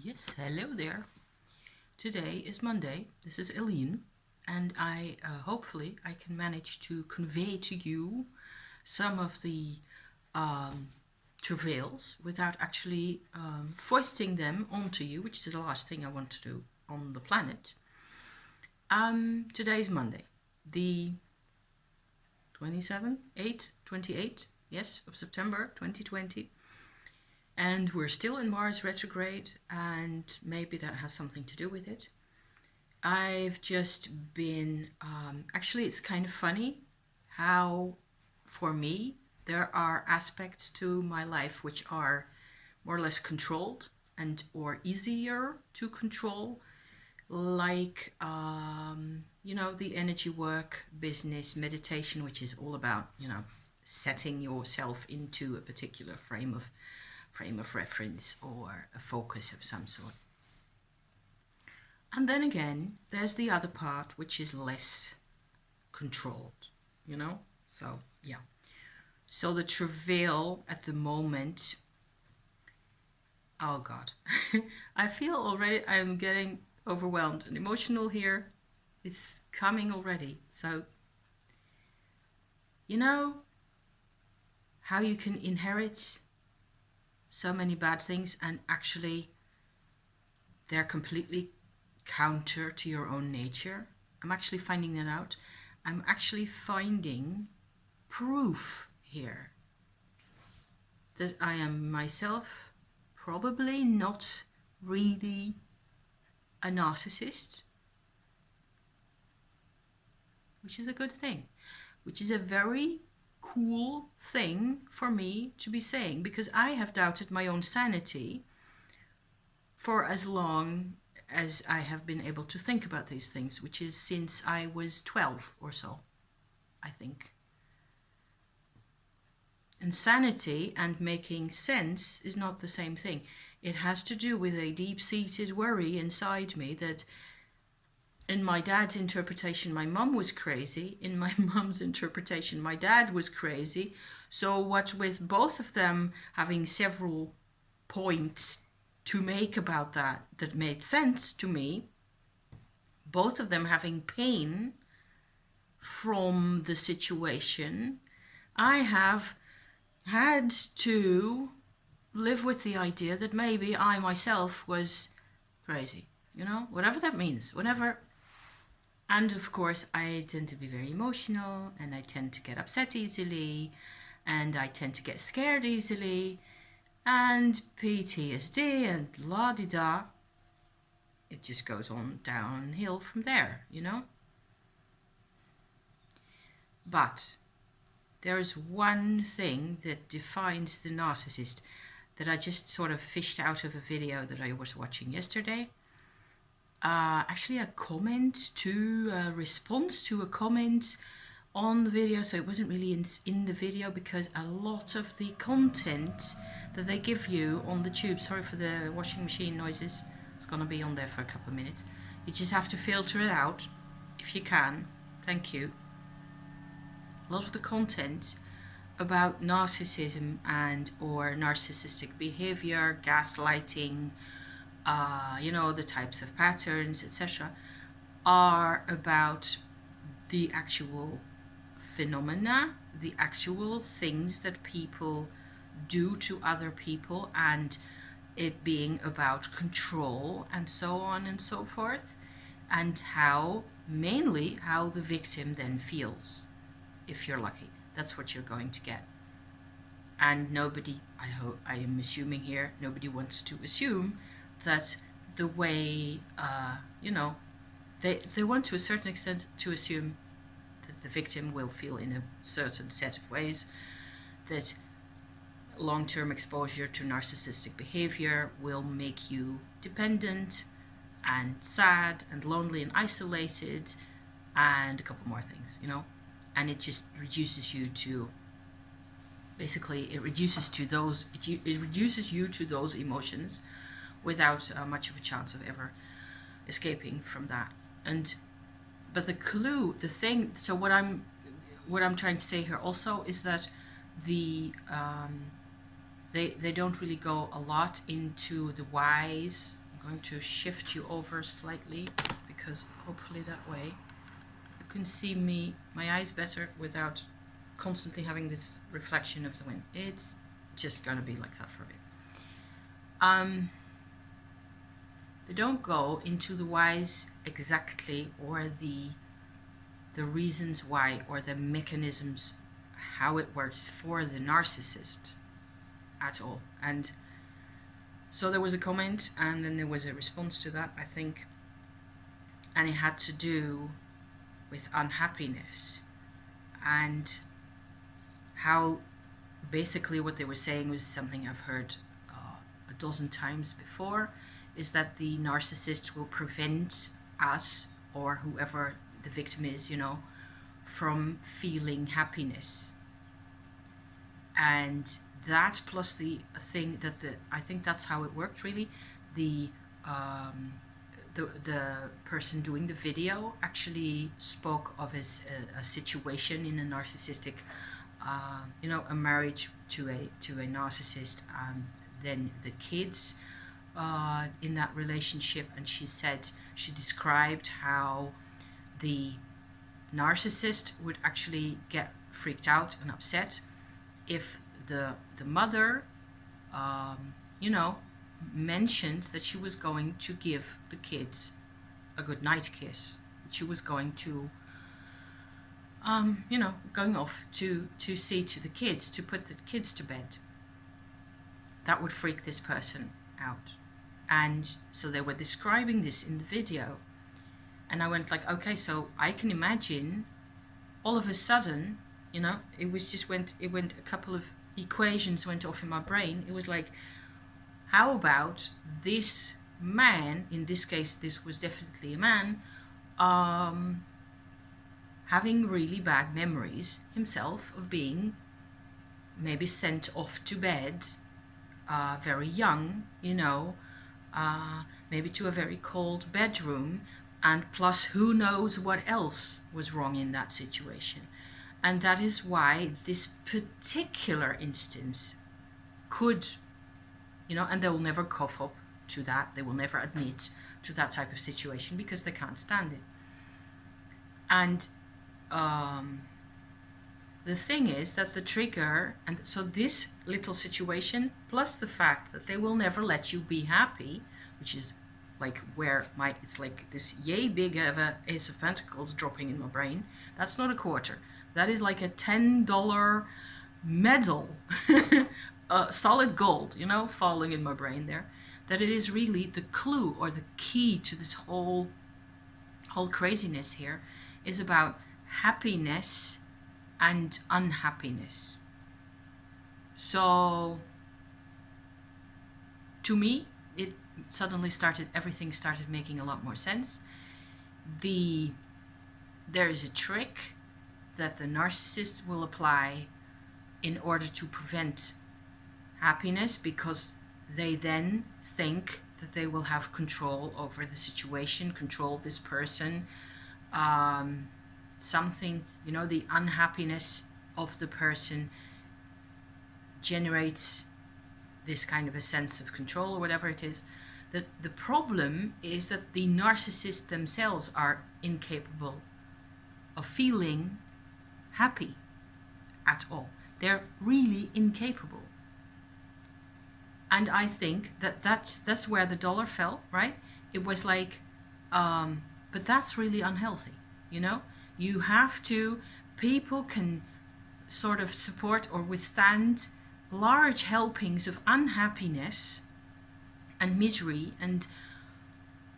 Yes, hello there. Today is Monday. This is Eileen, and I hopefully I can manage to convey to you some of the um, travails without actually foisting them onto you, which is the last thing I want to do on the planet. Today is Monday, the 28th, yes, of September 2020. And we're still in Mars retrograde, and maybe that has something to do with it. I've just been, actually, it's kind of funny how, for me, there are aspects to my life which are more or less controlled and or easier to control, like, the energy work, business, meditation, which is all about, setting yourself into a particular frame of reference or a focus of some sort. And then again, there's the other part which is less controlled, So, yeah. So the travail at the moment, oh God, I feel already I'm getting overwhelmed and emotional here. It's coming already. So, how you can inherit so many bad things and actually they're completely counter to your own nature. I'm actually finding that out. I'm actually finding proof here that I am myself probably not really a narcissist, which is a good thing, which is a very cool thing for me to be saying, because I have doubted my own sanity for as long as I have been able to think about these things, which is since I was 12 or so, I think. Insanity and making sense is not the same thing. It has to do with a deep-seated worry inside me that in my dad's interpretation, my mum was crazy. In my mum's interpretation, my dad was crazy. So what with both of them having several points to make about that made sense to me, both of them having pain from the situation, I have had to live with the idea that maybe I myself was crazy, whatever that means, whatever. And of course, I tend to be very emotional, and I tend to get upset easily, and I tend to get scared easily, and PTSD and la-di-da. It just goes on downhill from there, But there's one thing that defines the narcissist that I just sort of fished out of a video that I was watching yesterday. Actually, a response to a comment on the video, so it wasn't really in the video, because a lot of the content that they give you on the tube, sorry for the washing machine noises, it's gonna be on there for a couple of minutes, you just have to filter it out if you can, thank you. A lot of the content about narcissism and or narcissistic behavior, gaslighting, the types of patterns, etc., are about the actual phenomena, the actual things that people do to other people, and it being about control and so on and so forth, and mainly how the victim then feels. If you're lucky, that's what you're going to get. And nobody, I am assuming here, nobody wants to assume that the way, they want to a certain extent to assume that the victim will feel in a certain set of ways, that long-term exposure to narcissistic behavior will make you dependent and sad and lonely and isolated and a couple more things, and it just reduces you to, basically it reduces you to those emotions without much of a chance of ever escaping from that. But the thing, so what I'm trying to say here also is that the they don't really go a lot into the whys. I'm going to shift you over slightly because hopefully that way you can see me, my eyes better without constantly having this reflection of the wind. It's just going to be like that for a bit. They don't go into the whys exactly, or the reasons why, or the mechanisms, how it works for the narcissist at all. And so there was a comment, and then there was a response to that, I think, and it had to do with unhappiness, and how basically what they were saying was something I've heard a dozen times before, is that the narcissist will prevent us, or whoever the victim is, you know, from feeling happiness. And that, plus the thing that I think that's how it worked really. The person doing the video actually spoke of as a situation in a narcissistic, you know, a marriage to a narcissist, and then the kids in that relationship. And she said, she described how the narcissist would actually get freaked out and upset if the mother, you know, mentioned that she was going to give the kids a good night kiss. She was going to, you know, going off to see to the kids, to put the kids to bed. That would freak this person out. And so they were describing this in the video. And I went like, okay, so I can imagine all of a sudden, you know, it went a couple of equations went off in my brain. It was like, how about this man, in this case, this was definitely a man, having really bad memories himself of being maybe sent off to bed very young, you know, maybe to a very cold bedroom, and plus who knows what else was wrong in that situation. And that is why this particular instance could, you know, and they will never cough up to that, they will never admit to that type of situation because they can't stand it. And the thing is that the trigger, and so this little situation, plus the fact that they will never let you be happy, which is like where it's like this yay big of a Ace of Pentacles dropping in my brain. That's not a quarter. That is like a $10 medal, solid gold, you know, falling in my brain there. That it is really the clue or the key to this whole craziness here is about happiness and unhappiness. So to me, it suddenly everything started making a lot more sense. There is a trick that the narcissist will apply in order to prevent happiness, because they then think that they will have control over the situation, control this person, something, you know, the unhappiness of the person generates this kind of a sense of control or whatever it is. The problem is that the narcissists themselves are incapable of feeling happy at all. They're really incapable. And I think that's where the dollar fell, right? It was like, but that's really unhealthy, you know? You have to, people can sort of support or withstand large helpings of unhappiness and misery and,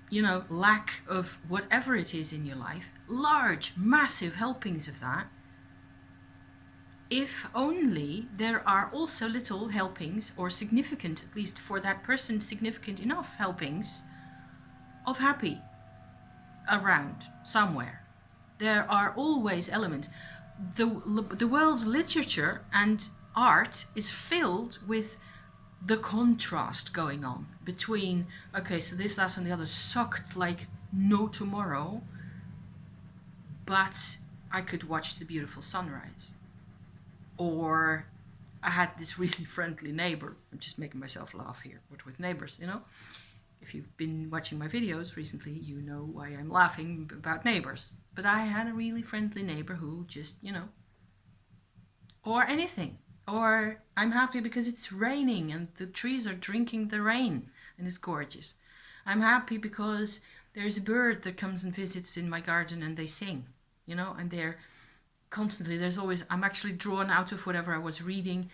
you know, lack of whatever it is in your life, large, massive helpings of that, if only there are also little helpings, or significant, at least for that person, significant enough helpings of happy around somewhere. There are always elements. The world's literature and art is filled with the contrast going on between, okay, so this, that, and the other sucked like no tomorrow, but I could watch the beautiful sunrise. Or I had this really friendly neighbor. I'm just making myself laugh here, but with neighbors, you know. If you've been watching my videos recently, you know why I'm laughing about neighbors. But I had a really friendly neighbor who just, or anything. Or I'm happy because it's raining and the trees are drinking the rain and it's gorgeous. I'm happy because there's a bird that comes and visits in my garden and they sing, and they're constantly, I'm actually drawn out of whatever I was reading,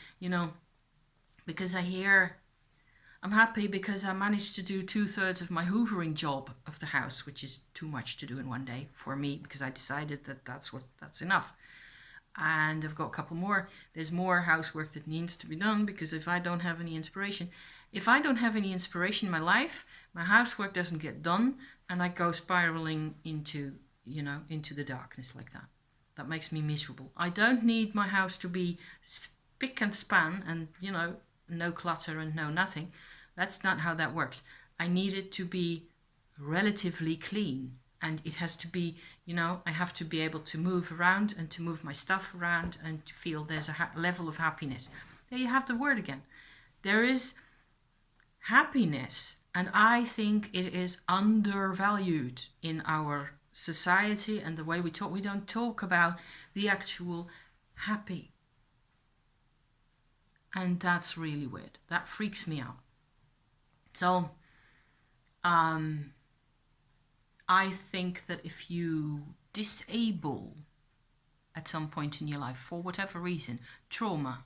because I'm happy because I managed to do 2/3 of my hoovering job of the house, which is too much to do in one day for me because I decided that that's enough. And I've got a couple more. There's more housework that needs to be done because if I don't have any inspiration in my life, my housework doesn't get done and I go spiraling into the darkness like that. That makes me miserable. I don't need my house to be spick and span and, no clutter and no nothing. That's not how that works. I need it to be relatively clean. And it has to be, I have to be able to move around and to move my stuff around and to feel there's a level of happiness. There you have the word again. There is happiness, and I think it is undervalued in our society and the way we talk. We don't talk about the actual happy. And that's really weird. That freaks me out. So, I think that if you disable at some point in your life, for whatever reason, trauma,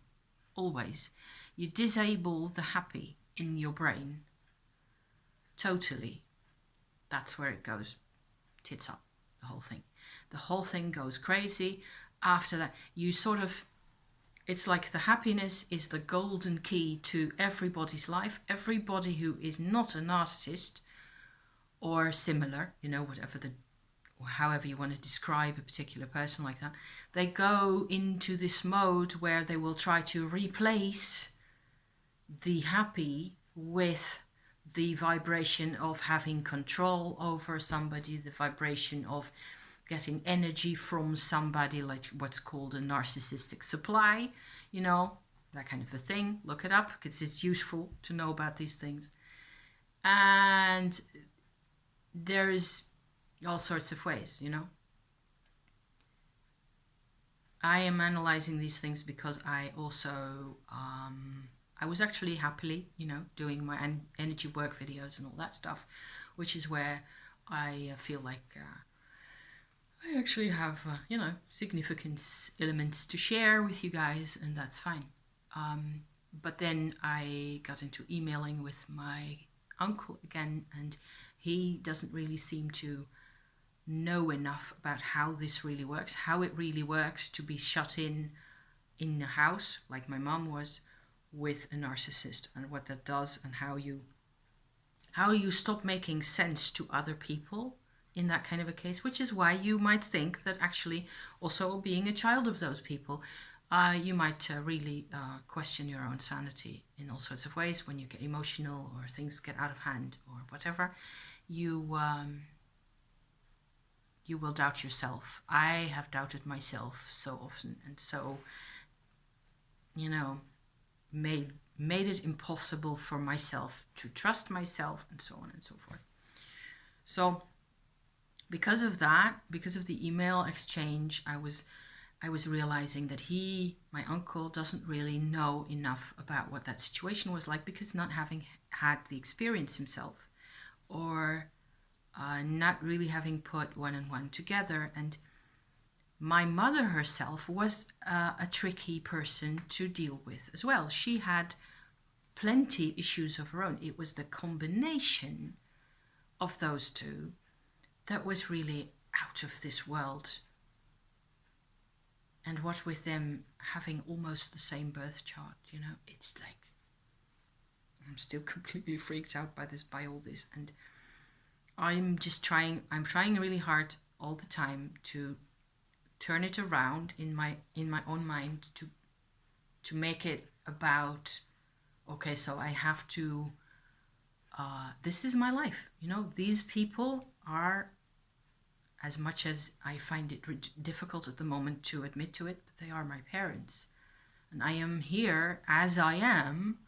always, you disable the happy in your brain, totally, that's where it goes tits up, the whole thing. The whole thing goes crazy. After that, it's like the happiness is the golden key to everybody's life. Everybody who is not a narcissist or similar, however you want to describe a particular person like that, they go into this mode where they will try to replace the happy with the vibration of having control over somebody, the vibration of getting energy from somebody, like what's called a narcissistic supply, that kind of a thing. Look it up because it's useful to know about these things. And there's all sorts of ways, I am analyzing these things because I also, I was actually happily, doing my energy work videos and all that stuff, which is where I feel like I actually have, significant elements to share with you guys, and that's fine. But then I got into emailing with my uncle again, and he doesn't really seem to know enough about how this really works, how it really works to be shut in a house like my mom was with a narcissist, and what that does, and how you stop making sense to other people in that kind of a case, which is why you might think that actually also being a child of those people, you might really question your own sanity in all sorts of ways when you get emotional or things get out of hand or whatever. You will doubt yourself. I have doubted myself so often, and so, made it impossible for myself to trust myself, and so on and so forth. So, because of that, because of the email exchange, I was realizing that my uncle, doesn't really know enough about what that situation was like, because not having had the experience himself, or not really having put one and one together. And my mother herself was a tricky person to deal with as well. She had plenty issues of her own. It was the combination of those two that was really out of this world. And what with them having almost the same birth chart, it's like, I'm still completely freaked out by all this. And I'm trying really hard all the time to turn it around in my own mind to make it about, okay, so I have to, this is my life, these people are, as much as I find it difficult at the moment to admit to it, but they are my parents. And I am here as I am,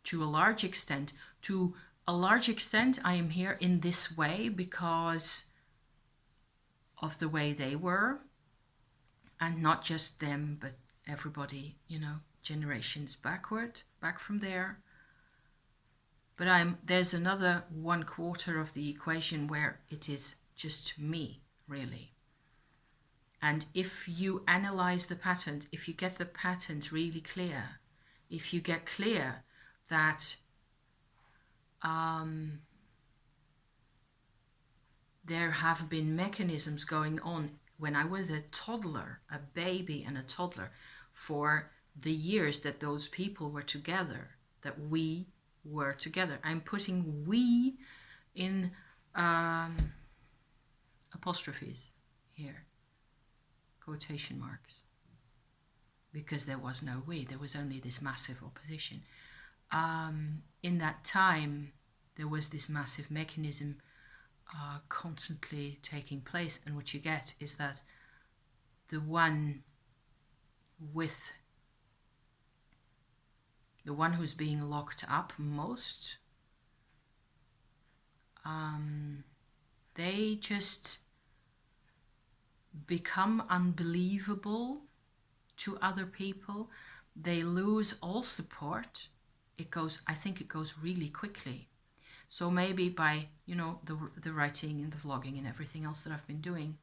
to a large extent, to a large extent, I am here in this way because of the way they were, and not just them, but everybody, you know, generations back from there. But there's another 1/4 of the equation where it is just me, really. And if you analyze the patterns, if you get the patterns really clear, if you get clear that there have been mechanisms going on when I was a toddler, a baby and a toddler, for the years that those people were together, that we were together. I'm putting we in apostrophes here, quotation marks, because there was no we, there was only this massive opposition. In that time, there was this massive mechanism constantly taking place, and what you get is that the one who's being locked up most, they just become unbelievable to other people. They lose all support. I think it goes really quickly. So maybe by, you know, the writing and the vlogging and everything else that I've been doing,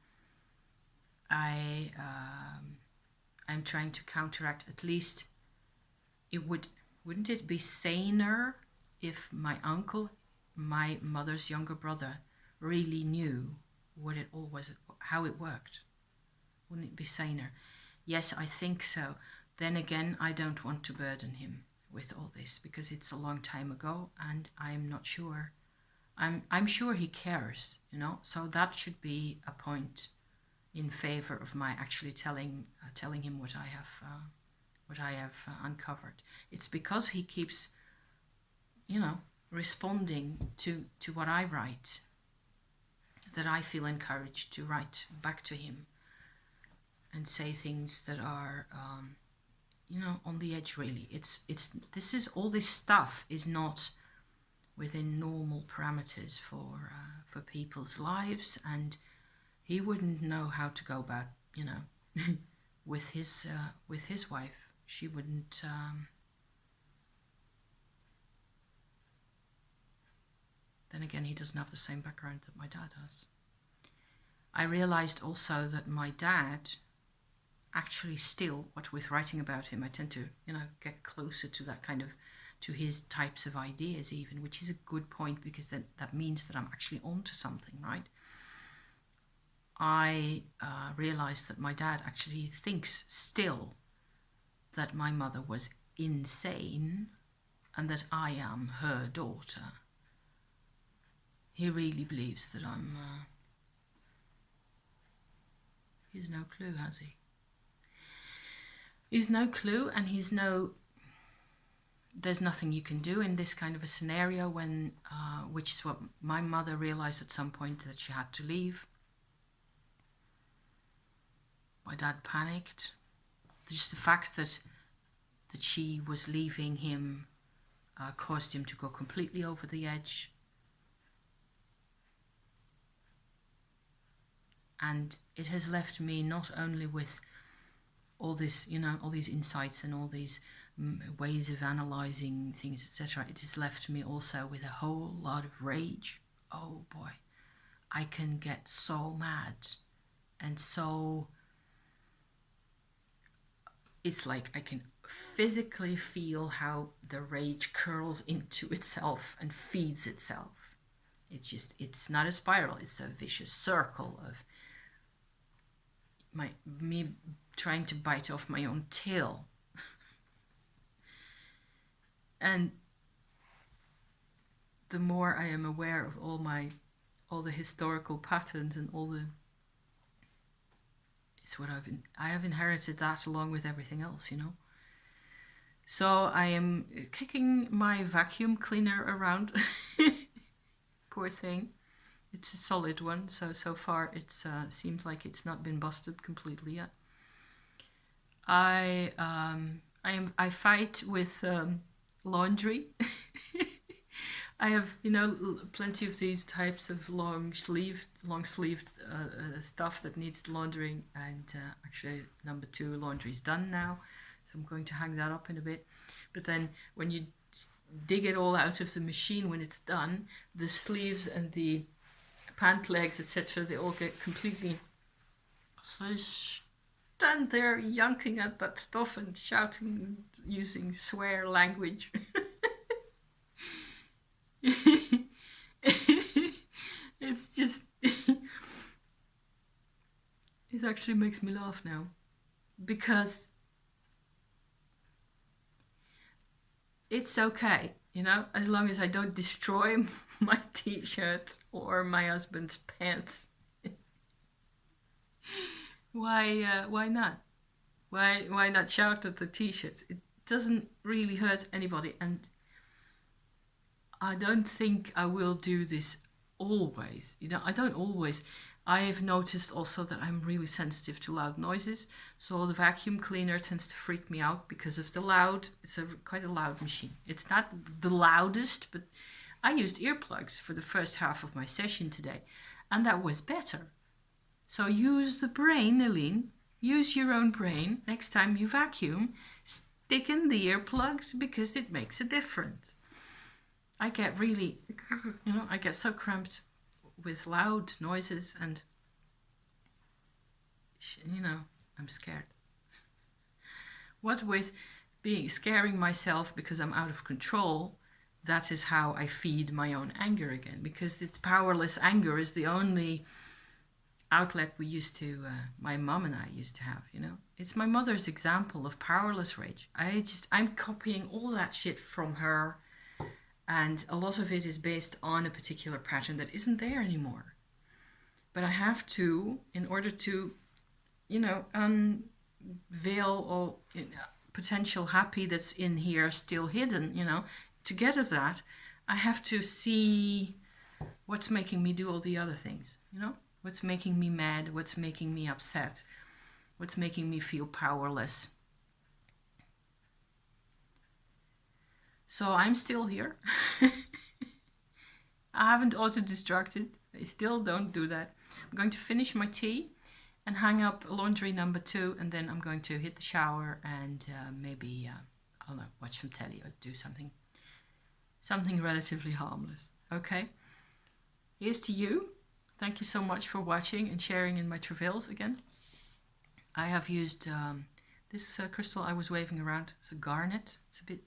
I'm trying to counteract. At least wouldn't it be saner if my uncle, my mother's younger brother, really knew what it all was, how it worked? Wouldn't it be saner? Yes, I think so. Then again, I don't want to burden him with all this because it's a long time ago, and I'm not sure. I'm sure he cares, you know. So that should be a point in favor of my actually telling him what I have uncovered. It's because he keeps, you know, responding to what I write that I feel encouraged to write back to him and say things that are you know, on the edge. Really, all this stuff is not within normal parameters for people's lives, and he wouldn't know how to go about, you know, with his wife. She wouldn't. Then again, he doesn't have the same background that my dad does. I realized also that my dad actually still, what with writing about him, I tend to, you know, get closer to that kind of, to his types of ideas even, which is a good point, because then that means that I'm actually onto something, right? I realized that my dad actually thinks still that my mother was insane and that I am her daughter. He really believes that I'm... He's no clue, has he? He's no clue, and there's nothing you can do in this kind of a scenario when, which is what my mother realized at some point, that she had to leave. My dad panicked. Just the fact that she was leaving him caused him to go completely over the edge. And it has left me not only with all this, you know, all these insights and all these ways of analyzing things, etc. It has left me also with a whole lot of rage. Oh boy, I can get so mad, and so it's like I can physically feel how the rage curls into itself and feeds itself. It's not a spiral, it's a vicious circle of me trying to bite off my own tail. And the more I am aware of all the historical patterns and it's what I have inherited that along with everything else, you know. So I am kicking my vacuum cleaner around. Poor thing. It's a solid one, so far it seems like it's not been busted completely yet. I fight with laundry. I have, you know, plenty of these types of long sleeved stuff that needs laundering, and actually number 2 laundry is done now, so I'm going to hang that up in a bit. But then when you dig it all out of the machine when it's done, the sleeves and the pant legs, etc., they all get completely, so I stand there yanking at that stuff and shouting, using swear language. It's just it actually makes me laugh now, because it's okay, you know, as long as I don't destroy my t-shirt or my husband's pants. Why not? Why not shout at the t-shirts? It doesn't really hurt anybody, and I don't think I will do this always. You know, I don't always. I have noticed also that I'm really sensitive to loud noises. So the vacuum cleaner tends to freak me out because of the loud. It's quite a loud machine. It's not the loudest, but I used earplugs for the first half of my session today, and that was better. So use the brain, Aline. Use your own brain. Next time you vacuum, stick in the earplugs because it makes a difference. I get really, you know, I get so cramped with loud noises, and, you know, I'm scared. What with scaring myself because I'm out of control, that is how I feed my own anger again, because it's powerless anger is the only outlet we used to, my mom and I used to have, you know. It's my mother's example of powerless rage. I'm copying all that shit from her. And a lot of it is based on a particular pattern that isn't there anymore. But I have to, in order to, you know, unveil all potential happy that's in here still hidden, you know, to get at that, I have to see what's making me do all the other things, you know? What's making me mad, what's making me upset, what's making me feel powerless. So I'm still here. I haven't auto-destructed. I still don't do that. I'm going to finish my tea and hang up laundry number 2, and then I'm going to hit the shower and maybe, I don't know, watch some telly or do something relatively harmless. Okay? Here's to you. Thank you so much for watching and sharing in my travails again. I have used this crystal I was waving around. It's a garnet. It's a bit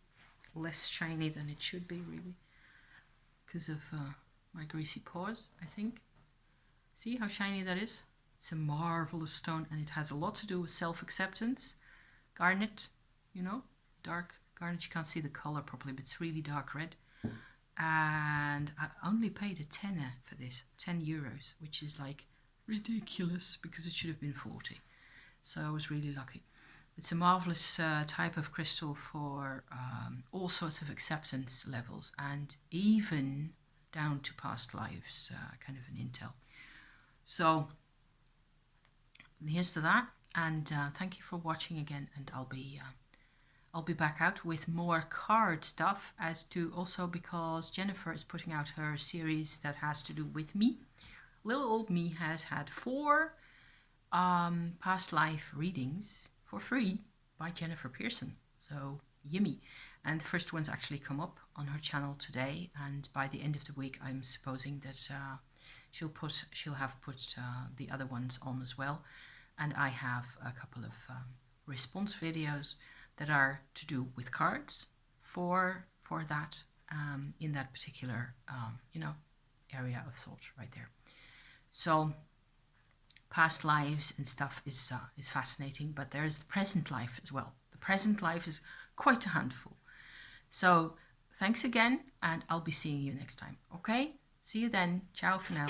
less shiny than it should be, really, because of my greasy paws, I think. See how shiny that is? It's a marvelous stone, and it has a lot to do with self-acceptance. Garnet, you know, dark garnet. You can't see the color properly, but it's really dark red. And I only paid a tenner for this, 10 euros, which is like ridiculous because it should have been 40. So I was really lucky. It's a marvelous type of crystal for all sorts of acceptance levels, and even down to past lives, kind of an intel. So here's to that, and thank you for watching again, and I'll be back out with more card stuff, as to also because Jennifer is putting out her series that has to do with me. Little old me has had 4 past life readings for free by Jennifer Pearson. So yummy. And the first one's actually come up on her channel today, and by the end of the week I'm supposing that she'll have put the other ones on as well. And I have a couple of response videos that are to do with cards for that in that particular you know, area of thought right there. So past lives and stuff is fascinating, but there's the present life as well. The present life is quite a handful. So thanks again, and I'll be seeing you next time. Okay? See you then. Ciao for now.